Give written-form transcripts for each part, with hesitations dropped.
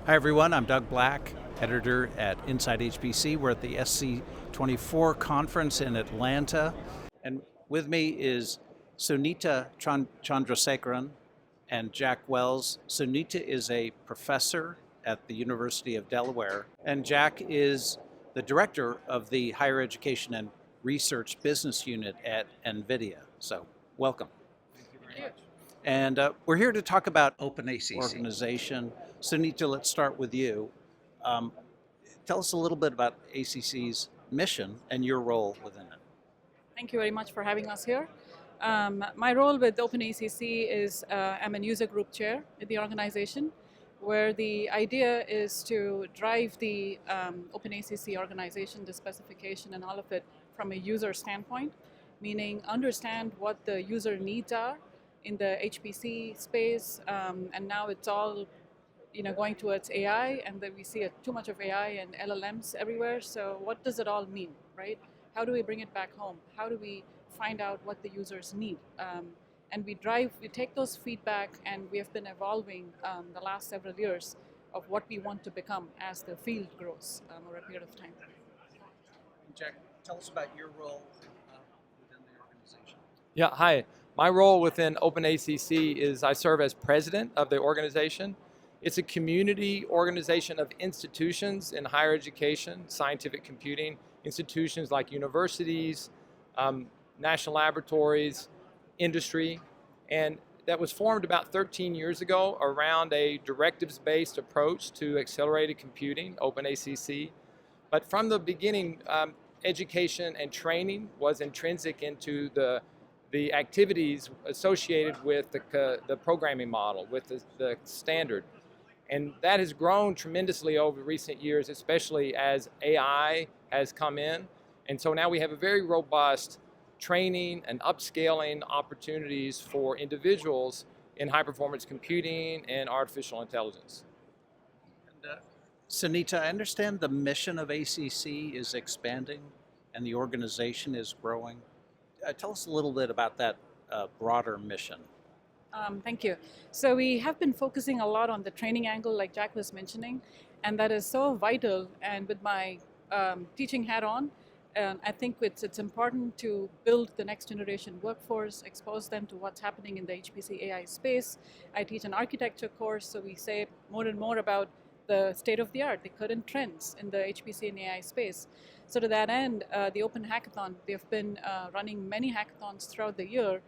Hi everyone, I'm Doug Black, editor at Inside HPC. We're at the SC24 conference in Atlanta. And with me is Sunita Chandrasekaran and Jack Wells. Sunita is a professor at the University of Delaware, and Jack is the director of the Higher Education and Research Business Unit at NVIDIA. So, welcome. Thank you very much. And we're here to talk about OpenACC organization. Sunita, let's start with you. Tell us a little bit about ACC's mission and your role within it. Thank you very much for having us here. My role with OpenACC is I'm a user group chair at the organization, where the idea is to drive the OpenACC organization, the specification and all of it from a user standpoint, meaning understand what the user needs are in the HPC space, and now it's all going towards AI, and then we see too much of AI and LLMs everywhere. So what does it all mean, right? How do we bring it back home? How do we find out what the users need? And we take those feedback, and we have been evolving the last several years of what we want to become as the field grows over a period of time. Jack, tell us about your role within the organization. Yeah, hi. My role within OpenACC is I serve as president of the organization. It's a community organization of institutions in higher education, scientific computing, institutions like universities, national laboratories, industry, and that was formed about 13 years ago around a directives-based approach to accelerated computing, OpenACC. But from the beginning, education and training was intrinsic into the activities associated with the programming model, with the standard. And that has grown tremendously over recent years, especially as AI has come in. And so now we have a very robust training and upscaling opportunities for individuals in high performance computing and artificial intelligence. And, Sunita, I understand the mission of ACC is expanding and the organization is growing. Tell us a little bit about that broader mission. Thank you. So we have been focusing a lot on the training angle, like Jack was mentioning, and that is so vital. And with my teaching hat on, I think it's important to build the next generation workforce, expose them to what's happening in the HPC-AI space. I teach an architecture course, so we say more and more about the state of the art, the current trends in the HPC and AI space. So to that end, the Open Hackathon, they've been running many hackathons throughout the year.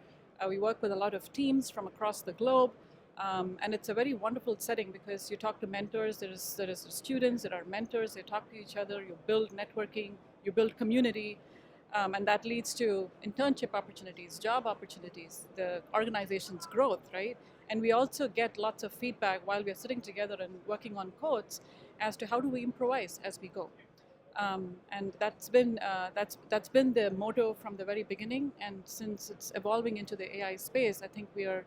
We work with a lot of teams from across the globe, and it's a very wonderful setting because you talk to mentors, there is students, there are mentors, they talk to each other, you build networking, you build community, and that leads to internship opportunities, job opportunities, the organization's growth, right? And we also get lots of feedback while we're sitting together and working on codes as to how do we improvise as we go. And that's been the motto from the very beginning, and since it's evolving into the AI space, I think we are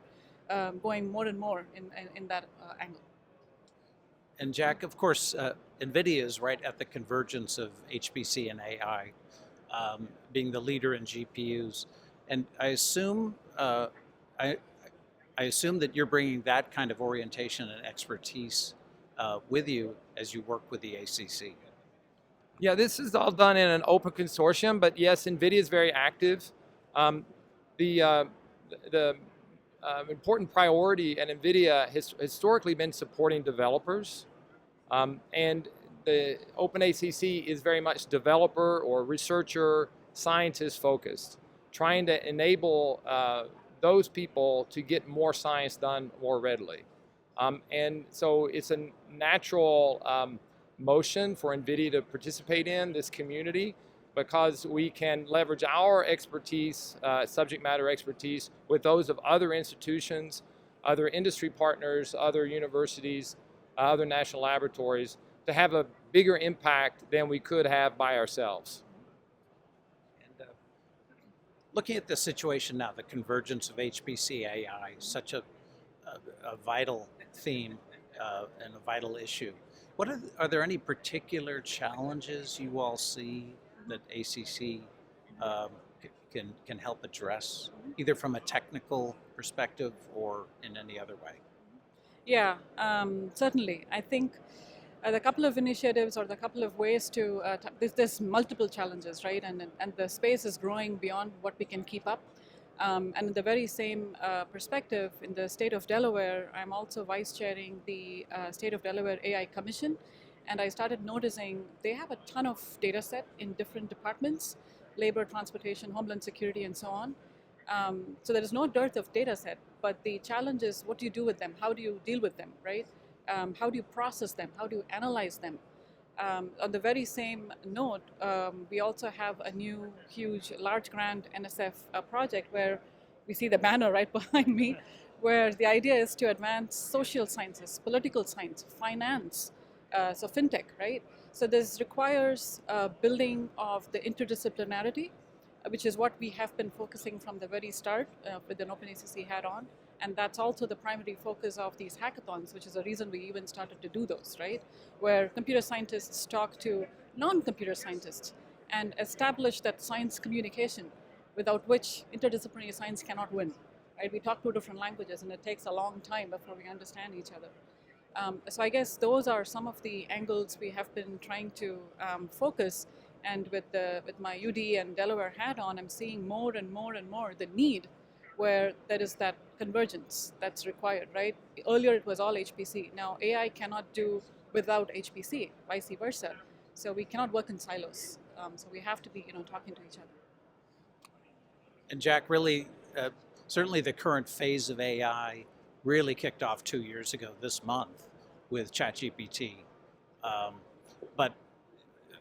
going more and more in that angle. And Jack, of course, NVIDIA is right at the convergence of HPC and AI, being the leader in GPUs. And I assume I assume that you're bringing that kind of orientation and expertise with you as you work with the ACC. Yeah, this is all done in an open consortium, but yes, NVIDIA is very active. The important priority at NVIDIA has historically been supporting developers, and the OpenACC is very much developer or researcher, scientist focused, trying to enable those people to get more science done more readily. And so it's a natural motion for NVIDIA to participate in this community because we can leverage our expertise, subject matter expertise, with those of other institutions, other industry partners, other universities, other national laboratories, to have a bigger impact than we could have by ourselves. And looking at the situation now, the convergence of HPC-AI, such a vital theme and a vital issue. Are there any particular challenges you all see that ACC can help address, either from a technical perspective or in any other way? Yeah, certainly. I think the couple of initiatives or the couple of ways to, there's multiple challenges, right? And the space is growing beyond what we can keep up. And in the very same perspective, in the state of Delaware, I'm also vice chairing the State of Delaware AI Commission. And I started noticing they have a ton of data set in different departments, labor, transportation, homeland security, and so on. So there is no dearth of data set, but the challenge is what do you do with them? How do you deal with them, right? How do you process them? How do you analyze them? On the very same note, we also have a new, huge, large grant NSF project where we see the banner right behind me, where the idea is to advance social sciences, political science, finance, so fintech, right? So this requires building of the interdisciplinarity, which is what we have been focusing from the very start with an OpenACC hat on. And that's also the primary focus of these hackathons, which is the reason we even started to do those, right? Where computer scientists talk to non-computer scientists and establish that science communication without which interdisciplinary science cannot win, right? We talk two different languages and it takes a long time before we understand each other. So I guess those are some of the angles we have been trying to focus. And with my UD and Delaware hat on, I'm seeing more and more and more the need where there is that convergence that's required, right? Earlier it was all HPC. Now AI cannot do without HPC, vice versa. So we cannot work in silos. So we have to be, talking to each other. And Jack, really, certainly the current phase of AI really kicked off 2 years ago this month with ChatGPT. But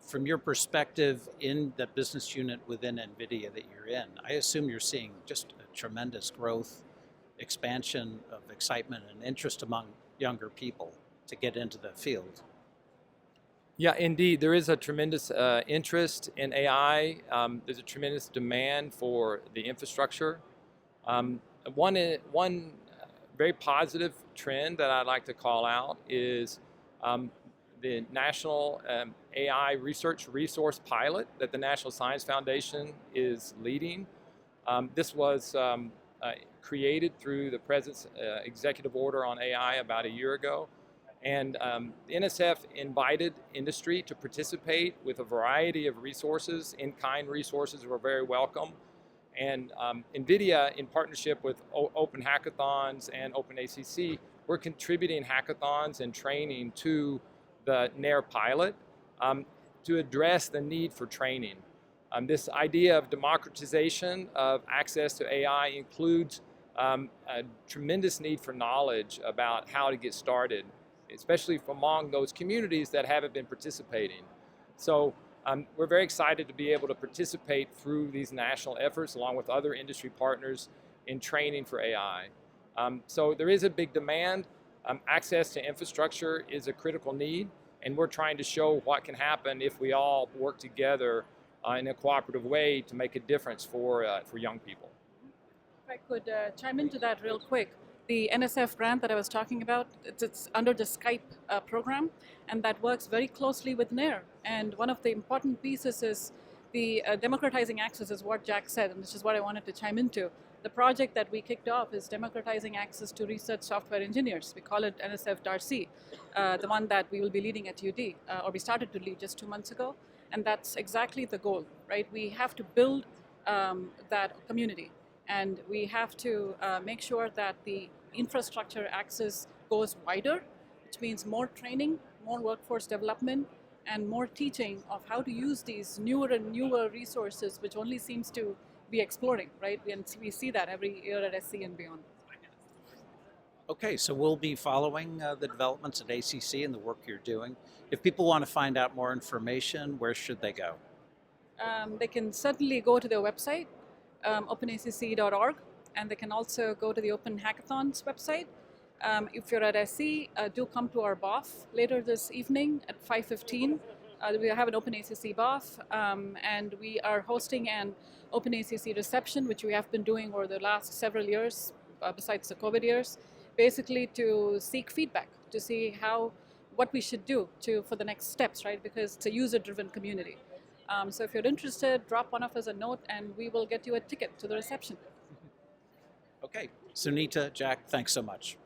from your perspective in the business unit within NVIDIA that you're in, I assume you're seeing just a tremendous growth, expansion of excitement and interest among younger people to get into the field. Yeah, indeed. There is a tremendous interest in AI. There's a tremendous demand for the infrastructure. One very positive trend that I'd like to call out is the National AI Research Resource Pilot that the National Science Foundation is leading. This was created through the President's executive order on AI about a year ago. And the NSF invited industry to participate with a variety of resources. In-kind resources were very welcome. And NVIDIA, in partnership with Open Hackathons and OpenACC, we're contributing hackathons and training to the NAIR pilot to address the need for training. This idea of democratization of access to AI includes a tremendous need for knowledge about how to get started, especially among those communities that haven't been participating. So we're very excited to be able to participate through these national efforts along with other industry partners in training for AI. So there is a big demand. Access to infrastructure is a critical need, and we're trying to show what can happen if we all work together in a cooperative way to make a difference for young people. If I could chime into that real quick. The NSF grant that I was talking about, it's under the Skype program, and that works very closely with NAIR. And one of the important pieces is the democratizing access is what Jack said, and this is what I wanted to chime into. The project that we kicked off is democratizing access to research software engineers. We call it NSF Darcy, the one that we will be leading at UD, or we started to lead just 2 months ago. And that's exactly the goal, right? We have to build that community. And we have to make sure that the infrastructure access goes wider, which means more training, more workforce development, and more teaching of how to use these newer and newer resources, which only seems to be exploring, right? And we see that every year at SC and beyond. Okay, so we'll be following the developments at ACC and the work you're doing. If people want to find out more information, where should they go? They can certainly go to their website, openacc.org, and they can also go to the Open Hackathons website. If you're at SC, do come to our BOF later this evening at 5:15. We have an OpenACC BOF, and we are hosting an OpenACC reception, which we have been doing over the last several years, besides the COVID years, basically to seek feedback, to see what we should do for the next steps, right? Because it's a user-driven community. So if you're interested, drop one of us a note and we will get you a ticket to the reception. Okay, Sunita, Jack, thanks so much.